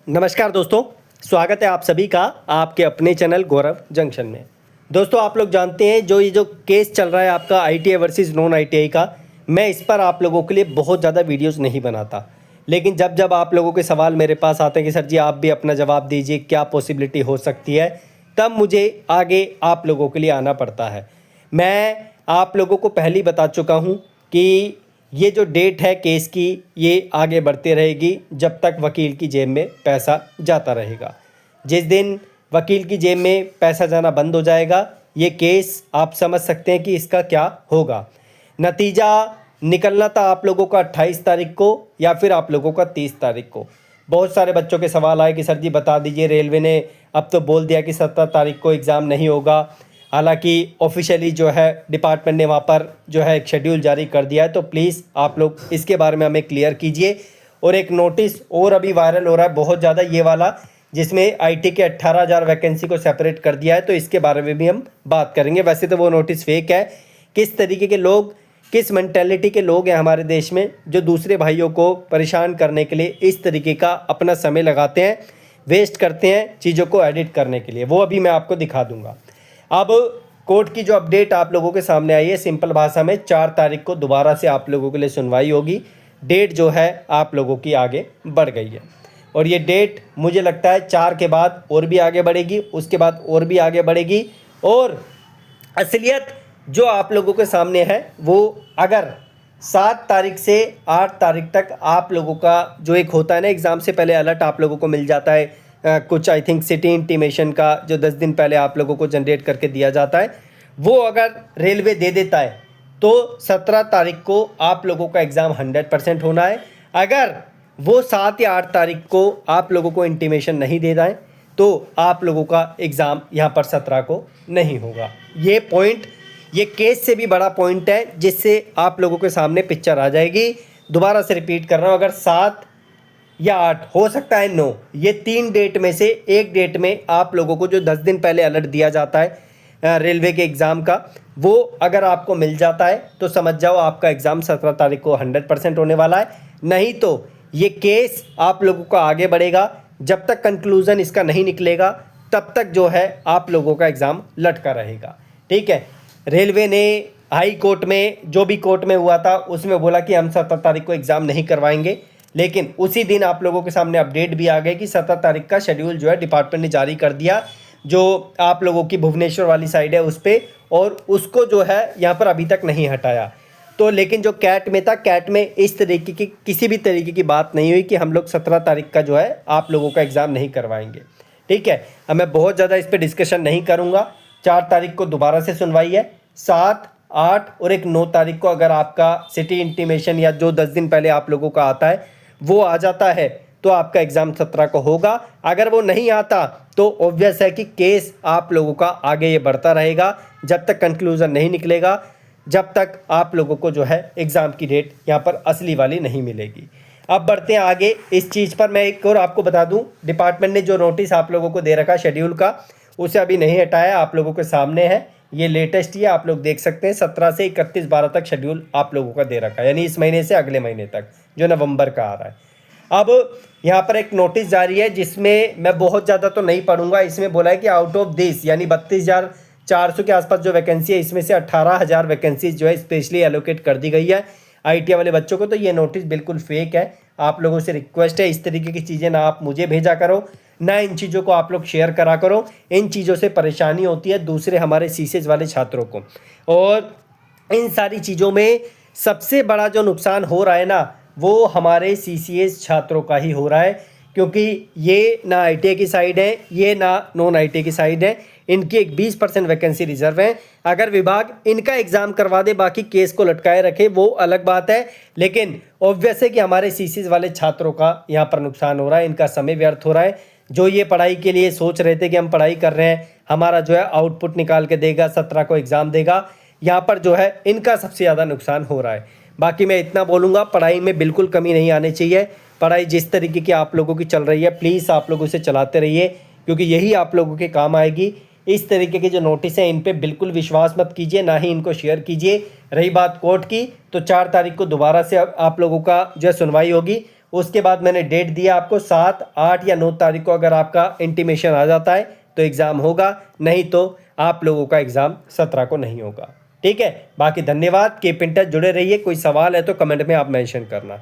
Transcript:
नमस्कार दोस्तों, स्वागत है आप सभी का आपके अपने चैनल गौरव जंक्शन में। दोस्तों, आप लोग जानते हैं जो केस चल रहा है आपका आईटीआई वर्सेस नॉन आईटीआई का, मैं इस पर आप लोगों के लिए बहुत ज़्यादा वीडियोस नहीं बनाता। लेकिन जब जब आप लोगों के सवाल मेरे पास आते हैं कि सर जी आप भी अपना जवाब दीजिए, क्या पॉसिबिलिटी हो सकती है, तब मुझे आगे आप लोगों के लिए आना पड़ता है। मैं आप लोगों को पहले ही बता चुका हूँ कि ये जो डेट है केस की, ये आगे बढ़ती रहेगी जब तक वकील की जेब में पैसा जाता रहेगा। जिस दिन वकील की जेब में पैसा जाना बंद हो जाएगा, ये केस आप समझ सकते हैं कि इसका क्या होगा। नतीजा निकलना था आप लोगों का 28 तारीख को या फिर आप लोगों का 30 तारीख को। बहुत सारे बच्चों के सवाल आए कि सर जी बता दीजिए, रेलवे ने अब तो बोल दिया कि 17 तारीख को एग्ज़ाम नहीं होगा। हालांकि ऑफिशियली जो है डिपार्टमेंट ने वहाँ पर जो है एक शेड्यूल जारी कर दिया है, तो प्लीज़ आप लोग इसके बारे में हमें क्लियर कीजिए। और एक नोटिस और अभी वायरल हो रहा है बहुत ज़्यादा, ये वाला जिसमें आईटी के 18,000 वैकेंसी को सेपरेट कर दिया है, तो इसके बारे में भी हम बात करेंगे। वैसे तो वो नोटिस फेक है। किस तरीके के लोग, किस मेंटेलिटी के लोग हैं हमारे देश में जो दूसरे भाइयों को परेशान करने के लिए इस तरीके का अपना समय लगाते हैं, वेस्ट करते हैं चीज़ों को एडिट करने के लिए, वो अभी मैं आपको दिखा दूंगा। अब कोर्ट की जो अपडेट आप लोगों के सामने आई है, सिंपल भाषा में 4 तारीख को दोबारा से आप लोगों के लिए सुनवाई होगी। डेट जो है आप लोगों की आगे बढ़ गई है और ये डेट मुझे लगता है 4 के बाद और भी आगे बढ़ेगी, उसके बाद और भी आगे बढ़ेगी। और असलियत जो आप लोगों के सामने है वो अगर 7 तारीख से 8 तारीख तक आप लोगों का जो एक होता है ना, एग्ज़ाम से पहले अलर्ट आप लोगों को मिल जाता है, कुछ आई थिंक सिटी इंटीमेशन का जो 10 दिन पहले आप लोगों को जनरेट करके दिया जाता है, वो अगर रेलवे दे देता है तो 17 तारीख को आप लोगों का एग्ज़ाम 100% होना है। अगर वो 7 या 8 तारीख को आप लोगों को इंटीमेशन नहीं दे रहा है तो आप लोगों का एग्ज़ाम यहाँ पर 17 को नहीं होगा। ये पॉइंट, ये केस से भी बड़ा पॉइंट है जिससे आप लोगों के सामने पिक्चर आ जाएगी। दोबारा से रिपीट कर रहा हूँ, अगर 7 या 8, हो सकता है 9, ये 3 डेट में से एक डेट में आप लोगों को जो 10 दिन पहले अलर्ट दिया जाता है रेलवे के एग्ज़ाम का, वो अगर आपको मिल जाता है तो समझ जाओ आपका एग्ज़ाम 17 तारीख को 100% होने वाला है। नहीं तो ये केस आप लोगों का आगे बढ़ेगा, जब तक कंक्लूज़न इसका नहीं निकलेगा तब तक जो है आप लोगों का एग्ज़ाम लटका रहेगा। ठीक है, रेलवे ने हाई कोर्ट में, जो भी कोर्ट में हुआ था उसमें बोला कि हम 17 तारीख को एग्ज़ाम नहीं करवाएंगे, लेकिन उसी दिन आप लोगों के सामने अपडेट भी आ गई कि 17 तारीख का शेड्यूल जो है डिपार्टमेंट ने जारी कर दिया, जो आप लोगों की भुवनेश्वर वाली साइड है उस पर, और उसको जो है यहाँ पर अभी तक नहीं हटाया। तो लेकिन जो कैट में था, कैट में इस तरीके की किसी भी तरीके की बात नहीं हुई कि हम लोग 17 तारीख का जो है आप लोगों का एग्ज़ाम नहीं करवाएंगे। ठीक है, अब मैं बहुत ज़्यादा इस पर डिस्कशन नहीं करूँगा। 4 तारीख को दोबारा से सुनवाई है, 7, 8 और एक 9 तारीख को अगर आपका सिटी इंटीमेशन या जो 10 दिन पहले आप लोगों का आता है वो आ जाता है तो आपका एग्ज़ाम 17 को होगा। अगर वो नहीं आता तो ऑब्वियस है कि केस आप लोगों का आगे ये बढ़ता रहेगा जब तक कंक्लूज़न नहीं निकलेगा, जब तक आप लोगों को जो है एग्ज़ाम की डेट यहाँ पर असली वाली नहीं मिलेगी। अब बढ़ते हैं आगे इस चीज़ पर। मैं एक और आपको बता दूं, डिपार्टमेंट ने जो नोटिस आप लोगों को दे रखा शेड्यूल का, उसे अभी नहीं हटाया, आप लोगों के सामने है, ये लेटेस्ट ही है, आप लोग देख सकते हैं। 17 से 31/12 तक शेड्यूल आप लोगों का दे रखा है, यानी इस महीने से अगले महीने तक जो नवंबर का आ रहा है। अब यहाँ पर एक नोटिस जारी है जिसमें मैं बहुत ज़्यादा तो नहीं पढ़ूंगा। इसमें बोला है कि आउट ऑफ दिस यानी 32,400 के आसपास जो वैकेंसी है, इसमें से 18,000 वैकेंसीज जो है स्पेशली एलोकेट कर दी गई है आईटीआई वाले बच्चों को। तो ये नोटिस बिल्कुल फेक है। आप लोगों से रिक्वेस्ट है, इस तरीके की चीज़ें ना आप मुझे भेजा करो, ना इन चीज़ों को आप लोग शेयर करा करो। इन चीज़ों से परेशानी होती है दूसरे हमारे सीसेज वाले छात्रों को, और इन सारी चीज़ों में सबसे बड़ा जो नुकसान हो रहा है ना, वो हमारे सीसीएस छात्रों का ही हो रहा है, क्योंकि ये ना आईटीआई की साइड है, ये ना नॉन आईटीआई की साइड है। इनकी एक 20% वैकेंसी रिजर्व है। अगर विभाग इनका एग्ज़ाम करवा दे, बाकी केस को लटकाए रखे, वो अलग बात है, लेकिन ऑब्वियस है कि हमारे सीसीज वाले छात्रों का यहाँ पर नुकसान हो रहा है, इनका समय व्यर्थ हो रहा है। जो ये पढ़ाई के लिए सोच रहे थे कि हम पढ़ाई कर रहे हैं, हमारा जो है आउटपुट निकाल के देगा, 17 को एग्ज़ाम देगा, यहाँ पर जो है इनका सबसे ज़्यादा नुकसान हो रहा है। बाकी मैं इतना बोलूँगा, पढ़ाई में बिल्कुल कमी नहीं आनी चाहिए। पढ़ाई जिस तरीके की आप लोगों की चल रही है, प्लीज़ आप लोग उसे चलाते रहिए, क्योंकि यही आप लोगों के काम आएगी। इस तरीके के जो नोटिस हैं इन पे बिल्कुल विश्वास मत कीजिए, ना ही इनको शेयर कीजिए। रही बात कोर्ट की, तो 4 तारीख को दोबारा से आप लोगों का जो है सुनवाई होगी, उसके बाद मैंने डेट दिया आपको 7, 8 या 9 तारीख को अगर आपका इंटीमेशन आ जाता है तो एग्ज़ाम होगा, नहीं तो आप लोगों का एग्ज़ाम 17 को नहीं होगा। ठीक है, बाकी धन्यवाद, कीप इन टच, जुड़े रहिए। कोई सवाल है तो कमेंट में आप मेंशन करना।